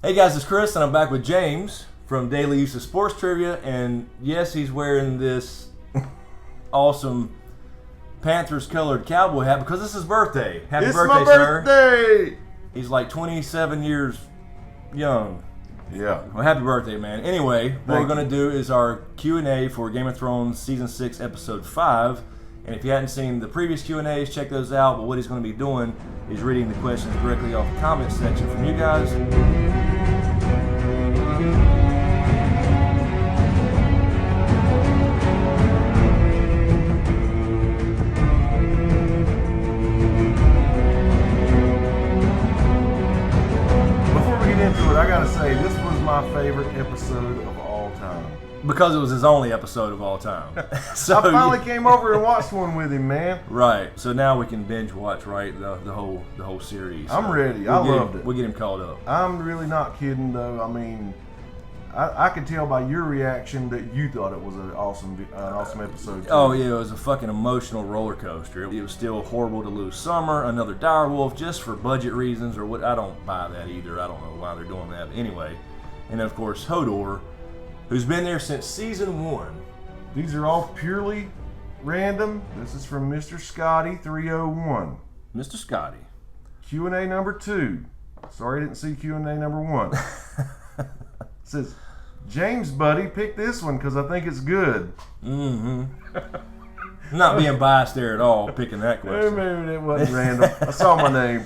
Hey guys, it's Chris, and I'm back with James from Daily Use of Sports Trivia, and yes, he's wearing this awesome Panthers-colored cowboy hat because it's his birthday. Happy It's birthday, my birthday! sir. He's like 27 years young. Yeah. Well, happy birthday, man. Anyway, what we're going to do is our Q&A for Game of Thrones Season 6, Episode 5. And if you hadn't seen the previous Q&As, check those out. But what he's going to be doing is reading the questions directly off the comment section from you guys. Before we get into it, I gotta say, this was my favorite episode of all time. Because it was his only episode of all time. So I finally came over and watched one with him, man. Right. So now we can binge watch, right? The whole series. I'm ready. I loved it. We'll get him caught up. I'm really not kidding, though. I mean, I could tell by your reaction that you thought it was an awesome episode. Too. Oh yeah, it was a fucking emotional roller coaster. It was still horrible to lose Summer, another direwolf, just for budget reasons or what. I don't buy that either. I don't know why they're doing that. But anyway, and then of course Hodor, who's been there since season 1. These are all purely random. This is from Mr. Scotty 301. Mr. Scotty. Q&A number 2. Sorry I didn't see Q&A number 1. Says, James, buddy, pick this one because I think it's good. Mm-hmm. Not being biased there at all, picking that question. Maybe it wasn't random. I saw my name.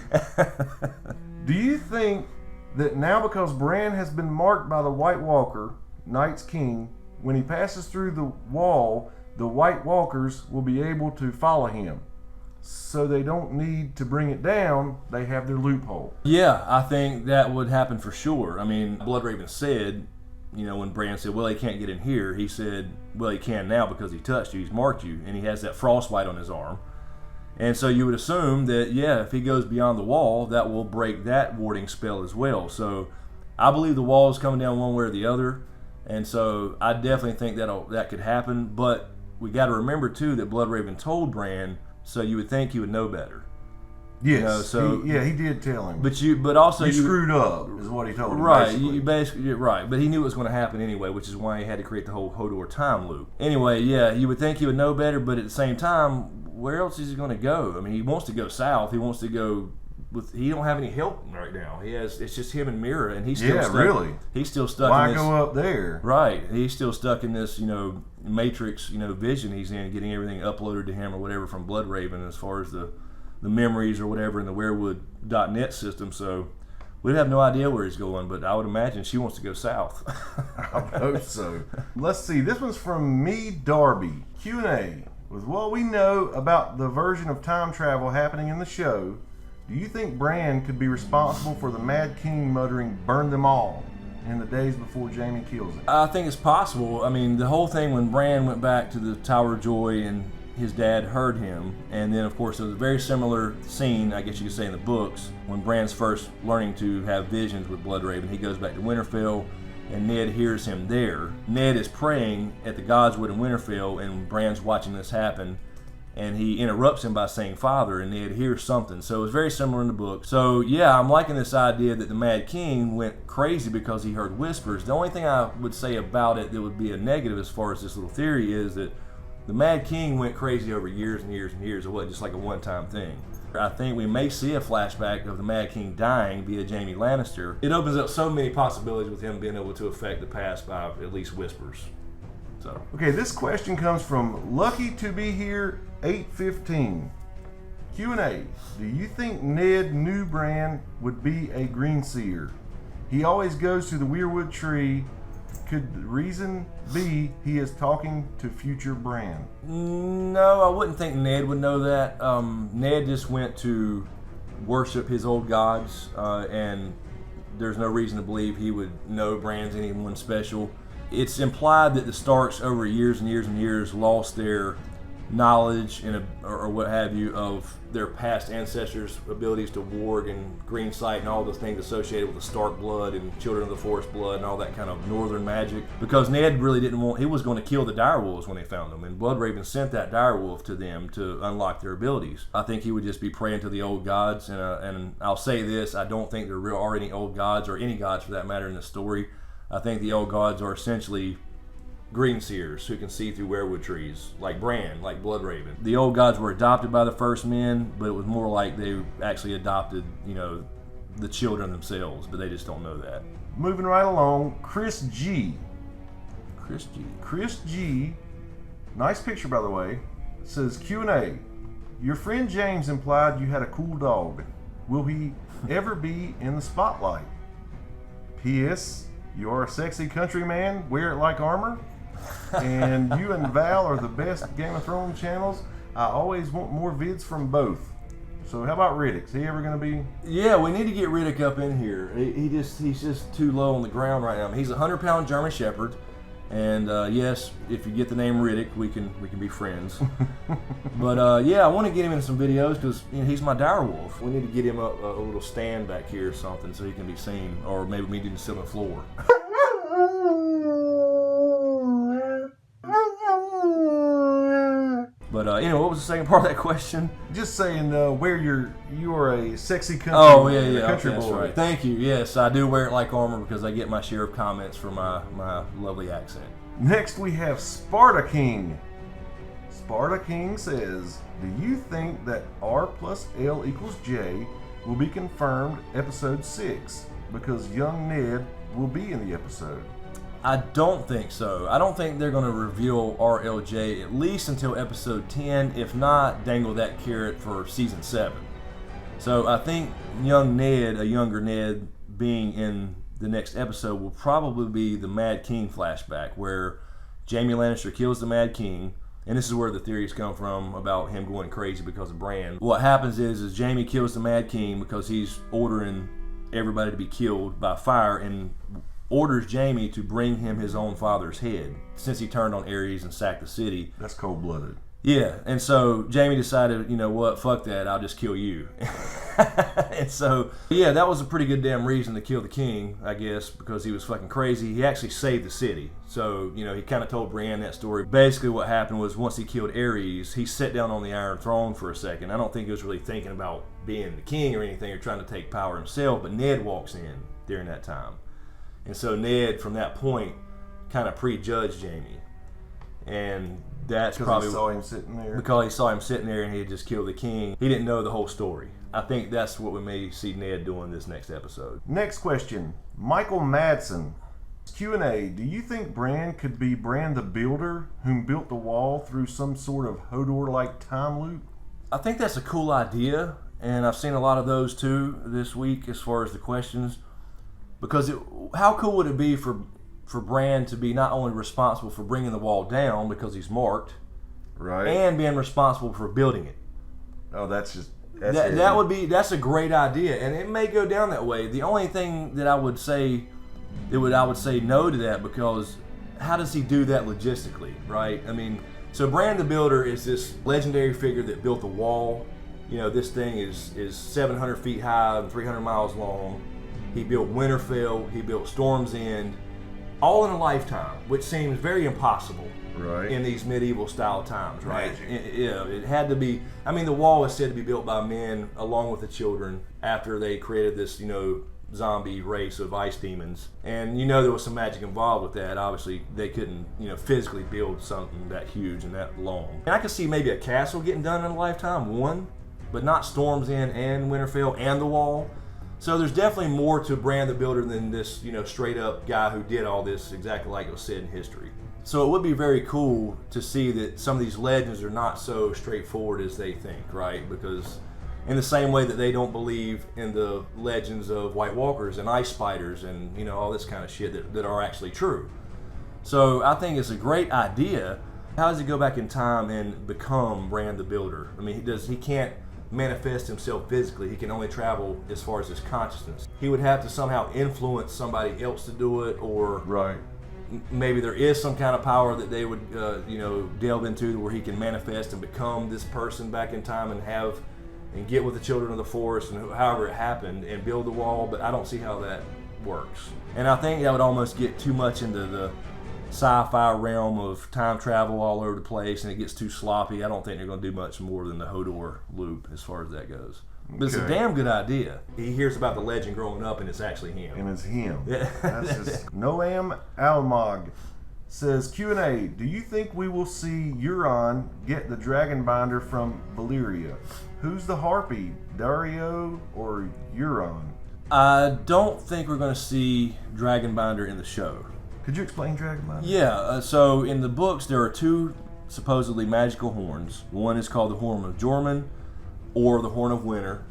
Do you think that now because Bran has been marked by the White Walker, Night's King, when he passes through the wall, the White Walkers will be able to follow him? So they don't need to bring it down, they have their loophole. Yeah, I think that would happen for sure. I mean, Bloodraven said, you know, when Bran said, well, he can't get in here, he said, well, he can now because he touched you, he's marked you, and he has that frostbite on his arm. And so you would assume that, yeah, if he goes beyond the wall, that will break that warding spell as well. So I believe the wall is coming down one way or the other, and so I definitely think that could happen, but we got to remember, too, that Bloodraven told Bran, so you would think he would know better. Yes, you know, so he did tell him. But also you screwed up, is what he told him. Right, basically. Right. But he knew it was going to happen anyway, which is why he had to create the whole Hodor time loop. Anyway, yeah, you would think he would know better, but at the same time, where else is he going to go? I mean, he wants to go south. He wants to go he don't have any help right now. It's just him and Mira, and he's still stuck. Really. He's still stuck. Why in this, go up there? Right. He's still stuck in this, Matrix, vision he's in, getting everything uploaded to him or whatever from Bloodraven as far as the memories or whatever in the werewood.net system. So we'd have no idea where he's going, but I would imagine she wants to go south. I hope so. Let's see. This one's from me, Darby. Q&A. With what we know about the version of time travel happening in the show, do you think Bran could be responsible for the Mad King muttering, "Burn them all," in the days before Jaime kills him? I think it's possible. I mean, the whole thing when Bran went back to the Tower of Joy and his dad heard him, and then of course there was a very similar scene, I guess you could say, in the books when Bran's first learning to have visions with Bloodraven. He goes back to Winterfell and Ned hears him there. Ned is praying at the Godswood in Winterfell, and Bran's watching this happen, and he interrupts him by saying "Father," and Ned hears something. So it's very similar in the book. So yeah, I'm liking this idea that the Mad King went crazy because he heard whispers. The only thing I would say about it that would be a negative as far as this little theory is that the Mad King went crazy over years and years and years. It wasn't just like a one-time thing. I think we may see a flashback of the Mad King dying via Jaime Lannister. It opens up so many possibilities with him being able to affect the past by at least whispers. So. Okay, this question comes from Lucky to Be Here 815. Q&A. Do you think Ned knew Bran would be a Greenseer? He always goes to the weirwood tree. Could the reason be he is talking to future Bran? No, I wouldn't think Ned would know that. Ned just went to worship his old gods, and there's no reason to believe he would know Bran's anyone special. It's implied that the Starks over years and years and years lost their knowledge or what have you of their past ancestors' abilities to warg and green sight and all the things associated with the Stark blood and Children of the Forest blood and all that kind of northern magic. Because Ned really didn't want, he was going to kill the direwolves when they found them, and Bloodraven sent that direwolf to them to unlock their abilities. I think he would just be praying to the old gods, and I'll say this, I don't think there are any old gods, or any gods for that matter, in the story. I think the old gods are essentially Greenseers who can see through weirwood trees, like Bran, like Bloodraven. The old gods were adopted by the first men, but it was more like they actually adopted, the children themselves, but they just don't know that. Moving right along, Chris G. Chris G. Nice picture, by the way. It says, Q&A. Your friend James implied you had a cool dog. Will he ever be in the spotlight? P.S. You are a sexy countryman. Wear it like armor. And you and Val are the best Game of Thrones channels. I always want more vids from both. So how about Riddick? Is he ever going to be? Yeah, we need to get Riddick up in here. He's just too low on the ground right now. He's a 100-pound German Shepherd, and yes, if you get the name Riddick, we can be friends. But yeah, I want to get him in some videos because he's my direwolf. We need to get him a little stand back here or something so he can be seen, or maybe me to sit on the floor. But anyway, what was the second part of that question? Just saying where you are a sexy country. Oh yeah, country okay, boy. that's right. Thank you. Yes, I do wear it like armor because I get my share of comments for my lovely accent. Next we have Sparta King. Sparta King says, do you think that R+L J will be confirmed episode 6 because young Ned will be in the episode? I don't think so. I don't think they're going to reveal R+L J at least until episode 10, if not dangle that carrot for season 7. So I think young Ned, a younger Ned, being in the next episode will probably be the Mad King flashback, where Jaime Lannister kills the Mad King, and this is where the theories come from about him going crazy because of Bran. What happens is Jaime kills the Mad King because he's ordering everybody to be killed by fire, and orders Jaime to bring him his own father's head since he turned on Aerys and sacked the city. That's cold-blooded. Yeah, and so Jaime decided, you know what, fuck that, I'll just kill you. And so, yeah, that was a pretty good damn reason to kill the king, I guess, because he was fucking crazy. He actually saved the city. So, he kind of told Brienne that story. Basically what happened was once he killed Aerys, he sat down on the Iron Throne for a second. I don't think he was really thinking about being the king or anything or trying to take power himself, but Ned walks in during that time. And so Ned, from that point, kind of prejudged Jaime. And that's probably... Because he saw him sitting there? Because he saw him sitting there and he had just killed the king. He didn't know the whole story. I think that's what we may see Ned doing this next episode. Next question. Michael Madsen. Q&A. Do you think Bran could be Bran the Builder, whom built the wall through some sort of Hodor-like time loop? I think that's a cool idea. And I've seen a lot of those too this week as far as the questions. Because how cool would it be for Bran to be not only responsible for bringing the wall down because he's marked, right, and being responsible for building it? Oh, that's a great idea, and it may go down that way. The only thing that I would say no to that, because how does he do that logistically, right? I mean, so Bran the Builder is this legendary figure that built the wall. This thing is 700 feet high and 300 miles long. He built Winterfell, he built Storm's End, all in a lifetime, which seems very impossible, right, in these medieval style times, right? It had to be. I mean, the wall is said to be built by men along with the children after they created this, zombie race of ice demons. And there was some magic involved with that. Obviously, they couldn't, physically build something that huge and that long. And I could see maybe a castle getting done in a lifetime, one, but not Storm's End and Winterfell and the wall. So there's definitely more to Bran the Builder than this, straight up guy who did all this exactly like it was said in history. So it would be very cool to see that some of these legends are not so straightforward as they think, right? Because in the same way that they don't believe in the legends of White Walkers and ice spiders and, all this kind of shit that are actually true. So I think it's a great idea. How does he go back in time and become Bran the Builder? I mean, he can't manifest himself physically. He can only travel as far as his consciousness. He would have to somehow influence somebody else to do it, or right, maybe there is some kind of power that they would, delve into where he can manifest and become this person back in time and get with the children of the forest and however it happened and build the wall. But I don't see how that works. And I think that would almost get too much into the sci-fi realm of time travel all over the place, and it gets too sloppy. I don't think they're going to do much more than the Hodor loop as far as that goes. But it's a damn good idea. He hears about the legend growing up, and it's actually him. And it's him. Yeah. That's just... Noam Almog says, Q&A, do you think we will see Euron get the Dragonbinder from Valyria? Who's the Harpy, Dario or Euron? I don't think we're going to see Dragonbinder in the show. Could you explain Dragonbinder? Yeah, so in the books there are two supposedly magical horns. One is called the Horn of Jormungand or the Horn of Winter,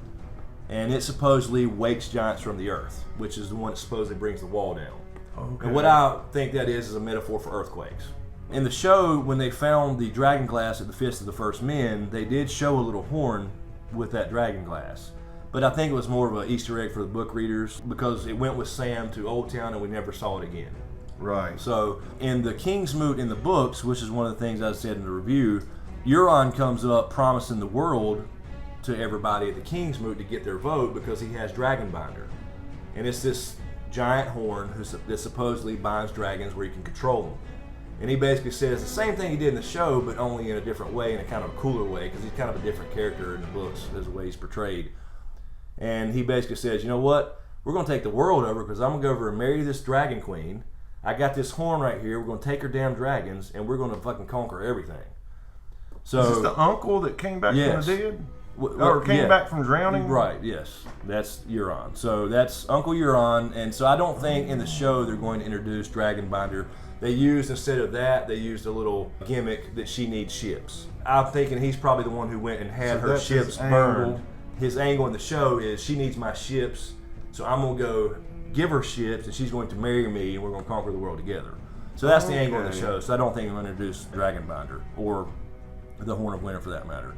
and it supposedly wakes giants from the earth, which is the one that supposedly brings the wall down. Okay. And what I think that is a metaphor for earthquakes. In the show, when they found the dragon glass at the Fist of the First Men, they did show a little horn with that dragon glass. But I think it was more of an Easter egg for the book readers because it went with Sam to Old Town and we never saw it again. Right. So in the King's Moot in the books, which is one of the things I said in the review, Euron comes up promising the world to everybody at the King's Moot to get their vote because he has Dragonbinder. And it's this giant horn that supposedly binds dragons where you can control them. And he basically says the same thing he did in the show, but only in a different way, in a kind of a cooler way, because he's kind of a different character in the books as the way he's portrayed. And he basically says, you know what? We're going to take the world over because I'm going to go over and marry this dragon queen. I got this horn right here. We're going to take her damn dragons, and we're going to fucking conquer everything. So, is this the uncle that came back from the dead? Or came back from drowning? Right, yes. That's Euron. So that's Uncle Euron. And so I don't think in the show they're going to introduce Dragonbinder. They used, instead of that, they used a little gimmick that she needs ships. I'm thinking he's probably the one who went and had her ships burned. His angle in the show is she needs my ships, so I'm going to go give her ships, and she's going to marry me, and we're going to conquer the world together. So that's the angle in the show. So I don't think I'm going to introduce Dragonbinder, or the Horn of Winter for that matter.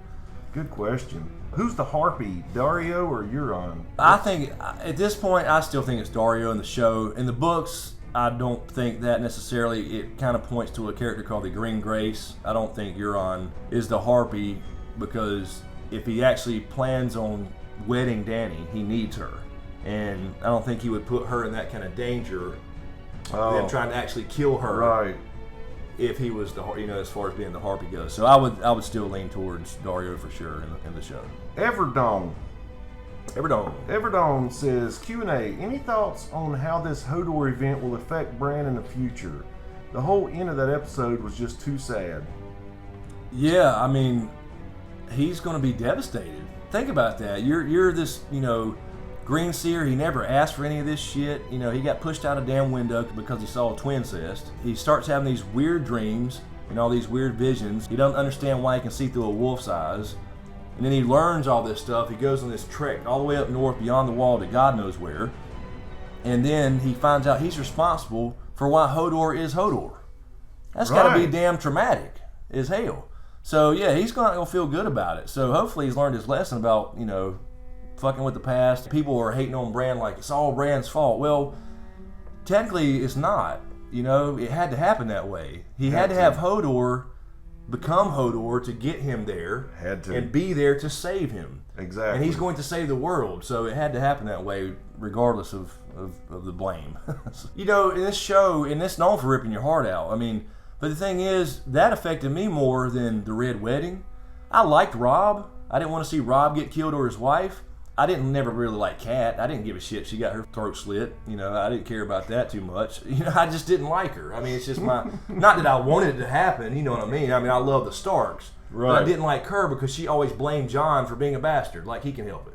Good question. Who's the Harpy, Dario or Euron? I think, at this point, I still think it's Dario in the show. In the books, I don't think that necessarily. It kind of points to a character called the Green Grace. I don't think Euron is the Harpy, because if he actually plans on wedding Dany, he needs her. And I don't think he would put her in that kind of danger, them trying to actually kill her. Right. If he was as far as being the Harpy goes. So I would still lean towards Dario for sure in the show. Everdome Everdome says, Q&A, any thoughts on how this Hodor event will affect Bran in the future? The whole end of that episode was just too sad. Yeah, I mean, he's going to be devastated. Think about that. You're this, Greenseer. He never asked for any of this shit. He got pushed out a damn window because he saw a twincest. He starts having these weird dreams and all these weird visions. He doesn't understand why he can see through a wolf's eyes. And then he learns all this stuff. He goes on this trek all the way up north beyond the wall to God knows where. And then he finds out he's responsible for why Hodor is Hodor. That's got to be damn traumatic as hell. So yeah, he's not going to feel good about it. So hopefully he's learned his lesson about, fucking with the past. People are hating on Bran like it's all Bran's fault. Well, technically it's not. It had to happen that way. He had to have Hodor become Hodor to get him there. Had to. And be there to save him. Exactly. And he's going to save the world. So it had to happen that way regardless of the blame. In this show, and it's known for ripping your heart out. But the thing is, that affected me more than the Red Wedding. I liked Robb. I didn't want to see Robb get killed or his wife. I didn't never really like Kat. I didn't give a shit. She got her throat slit. I didn't care about that too much. I just didn't like her. It's just not that I wanted it to happen. You know what I mean? I love the Starks. Right. But I didn't like her because she always blamed Jon for being a bastard. Like he can help it.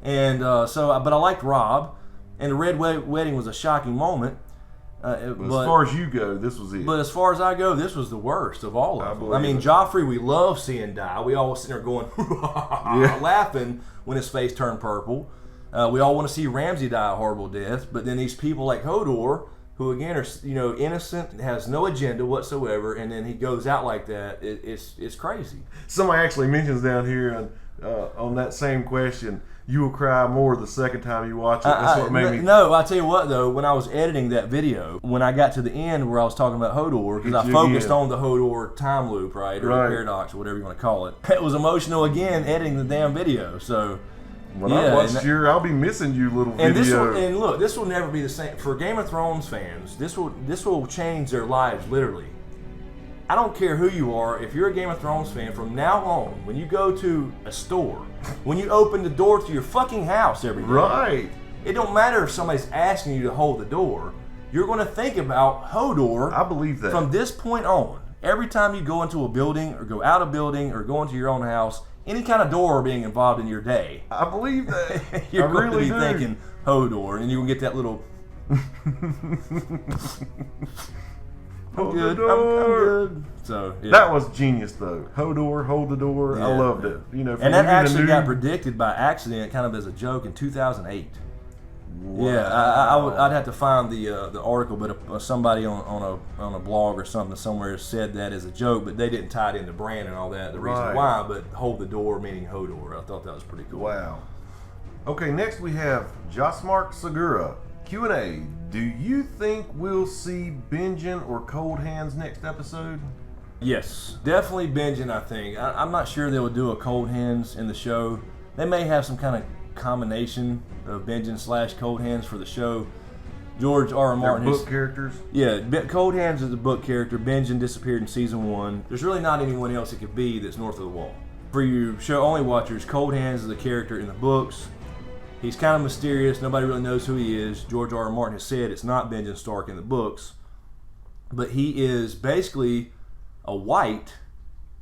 And but I liked Robb. And the Red Wedding was a shocking moment. But as far as you go, this was it. But as far as I go, this was the worst of all of them. Joffrey, we love seeing die. We all sitting there going, laughing when his face turned purple. We all want to see Ramsay die a horrible death. But then these people like Hodor, who again are innocent, has no agenda whatsoever, and then he goes out like that. It's crazy. Somebody actually mentions down here on that same question you will cry more the second time you watch it. That's what made me. No, I'll tell you what though. When I was editing that video, when I got to the end where I was talking about Hodor, because I focused on the Hodor time loop, right, or the paradox, or whatever you want to call it. It was emotional again editing the damn video. So. When I watched I'll be missing you little video. And look, this will never be the same for Game of Thrones fans. This will change their lives literally. I don't care who you are. If you're a Game of Thrones fan, from now on, when you go to a store, when you open the door to your fucking house every day, right? It don't matter if somebody's asking you to hold the door. You're going to think about Hodor. I believe that. From this point on, every time you go into a building or go out a building or go into your own house. Any kind of door being involved in your day. I believe that. You're going to be thinking Hodor, and you will get that little. I'm good. So yeah. That was genius, though. Hodor, hold the door. Yeah, I loved it. You know, and that actually got predicted by accident, kind of as a joke, in 2008. Wow. Yeah, I'd have to find the article, but somebody on a blog or something somewhere said that as a joke, but they didn't tie it into Bran and all that. The reason why, but hold the door meaning Hodor. I thought that was pretty cool. Wow. Okay, next we have Josmark Segura. Q&A. Do you think we'll see Benjen or Coldhand's next episode? Yes, definitely Benjen. I think. I'm not sure they will do a Coldhands in the show. They may have some kind of combination of Benjen / Coldhands for the show. George R. Martin. Book characters? Yeah, Coldhands is a book character. Benjen disappeared in season 1. There's really not anyone else it could be that's north of the wall. For you show-only watchers, Coldhands is a character in the books. He's kind of mysterious. Nobody really knows who he is. George R. Martin has said it's not Benjen Stark in the books. But he is basically a white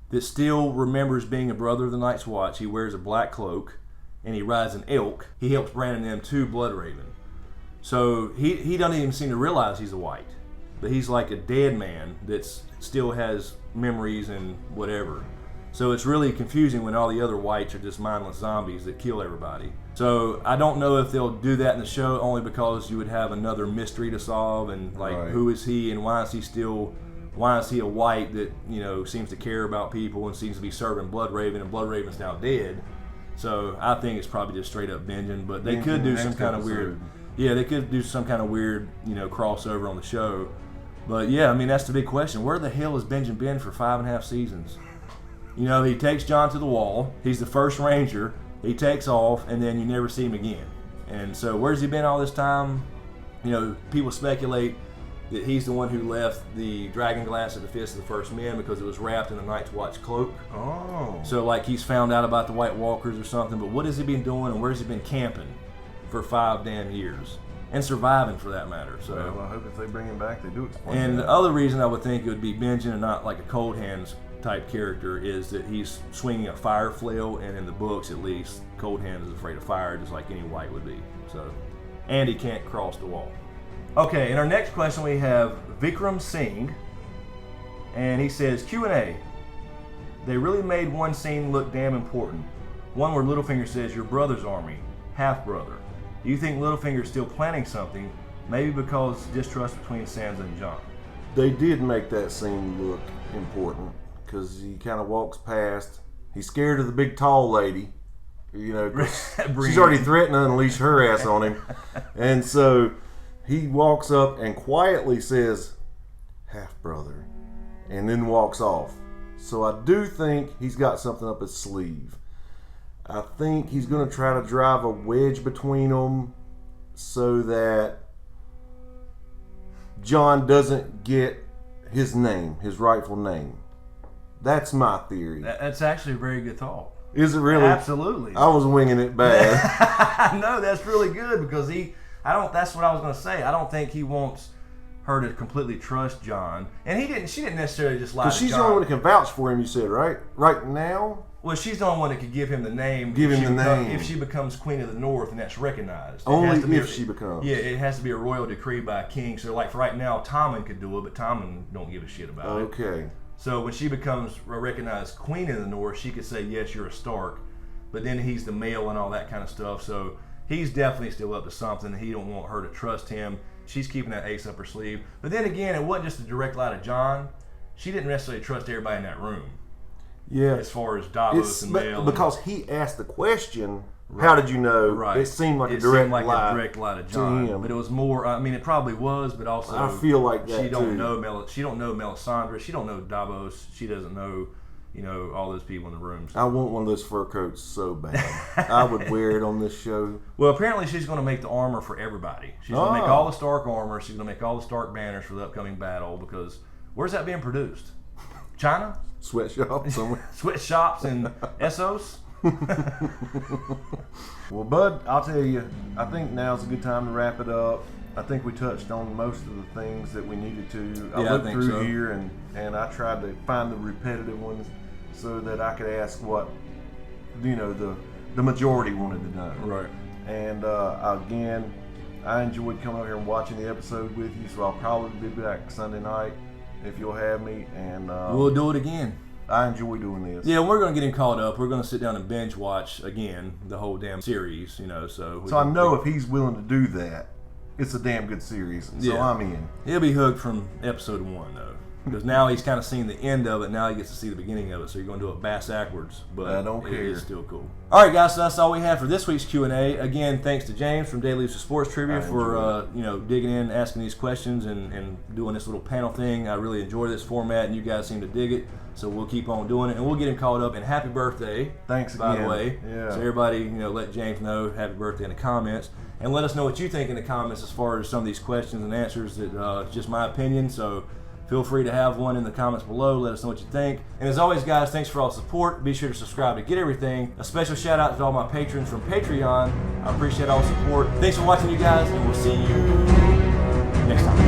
that still remembers being a brother of the Night's Watch. He wears a black cloak. And he rides an elk. He helps Bran and them to Bloodraven. So he doesn't even seem to realize he's a white. But he's like a dead man that still has memories and whatever. So it's really confusing when all the other whites are just mindless zombies that kill everybody. So I don't know if they'll do that in the show, only because you would have another mystery to solve, and who is he and why is he a white that, you know, seems to care about people and seems to be serving Bloodraven, and Bloodraven's now dead. So I think it's probably just straight up Benjen, but they could do some kind of weird. Yeah, they could do some kind of weird, you know, crossover on the show. But yeah, I mean that's the big question. Where the hell has Benjen been for 5.5 seasons? You know, he takes Jon to the wall. He's the first Ranger. He takes off, and then you never see him again. And so where's he been all this time? You know, people speculate that he's the one who left the dragon glass at the Fist of the First Men because it was wrapped in the Night's Watch cloak. Oh. So like he's found out about the White Walkers or something, but what has he been doing and where's he been camping for 5 damn years? And surviving for that matter. So well, I hope if they bring him back, they do explain And that. the other reason I would think it would be Benjen and not like a Coldhands type character is that he's swinging a fire flail, and in the books at least, Coldhand is afraid of fire just like any white would be. So, and he can't cross the wall. Okay, in our next question we have Vikram Singh, and he says, Q&A. They really made one scene look damn important. One where Littlefinger says, your brother's army, half-brother. Do you think Littlefinger's still planning something, maybe because distrust between Sansa and Jon? They did make that scene look important, because he kind of walks past. He's scared of the big tall lady. You know, she's already threatened to unleash her ass on him. And so he walks up and quietly says, half-brother, and then walks off. So I do think he's got something up his sleeve. I think he's going to try to drive a wedge between them so that Jon doesn't get his name, his rightful name. That's my theory. That's actually a very good thought. Is it really? Absolutely. I was winging it bad. No, that's really good because that's what I was going to say. I don't think he wants her to completely trust Jon. And she didn't necessarily just lie to Jon. Because she's the only one that can vouch for him, you said, right? Right now? Well, she's the only one that could give him the name. If she becomes Queen of the North and that's recognized. Only if she becomes. Yeah, it has to be a royal decree by a king. So like for right now, Tommen could do it, but Tommen don't give a shit about it. Okay. So when she becomes a recognized Queen of the North, she could say, yes, you're a Stark. But then he's the male and all that kind of stuff. So he's definitely still up to something. He don't want her to trust him. She's keeping that ace up her sleeve. But then again, it wasn't just a direct lie to Jon. She didn't necessarily trust everybody in that room. Yeah. As far as Davos and Mel. Because he asked the question How did you know? Right. It seemed like a direct lie to John, him. but it was more. I mean, it probably was, but also I feel like that she don't too. know she don't know Melisandre. She don't know Davos. She doesn't know, all those people in the rooms. I want one of those fur coats so bad. I would wear it on this show. Well, apparently she's going to make the armor for everybody. She's going to make all the Stark armor. She's going to make all the Stark banners for the upcoming battle. Because where's that being produced? China? Sweatshop somewhere. Sweatshops in Essos? Well, Bud, I'll tell you, I think now's a good time to wrap it up. I think we touched on most of the things that we needed to. I looked through here and I tried to find the repetitive ones so that I could ask what, the majority wanted to know. Right. And again, I enjoyed coming over here and watching the episode with you, so I'll probably be back Sunday night if you'll have me. And we'll do it again. I enjoy doing this. Yeah, we're going to get him caught up. We're going to sit down and binge watch again the whole damn series, So I know if he's willing to do that, it's a damn good series. So I'm in. He'll be hooked from episode 1, though. Because now he's kind of seen the end of it. Now he gets to see the beginning of it. So you're going to do it backwards. But I don't care. It's still cool. All right, guys. So that's all we have for this week's Q&A. Again, thanks to James from Daily Use of Sports Trivia for digging in, asking these questions, and doing this little panel thing. I really enjoy this format, and you guys seem to dig it. So we'll keep on doing it, and we'll get him caught up. And happy birthday! Thanks by again. the way. Yeah. So everybody, let James know happy birthday in the comments, and let us know what you think in the comments as far as some of these questions and answers. That it's just my opinion. So feel free to have one in the comments below. Let us know what you think. And as always, guys, thanks for all the support. Be sure to subscribe to get everything. A special shout out to all my patrons from Patreon. I appreciate all the support. Thanks for watching, you guys, and we'll see you next time.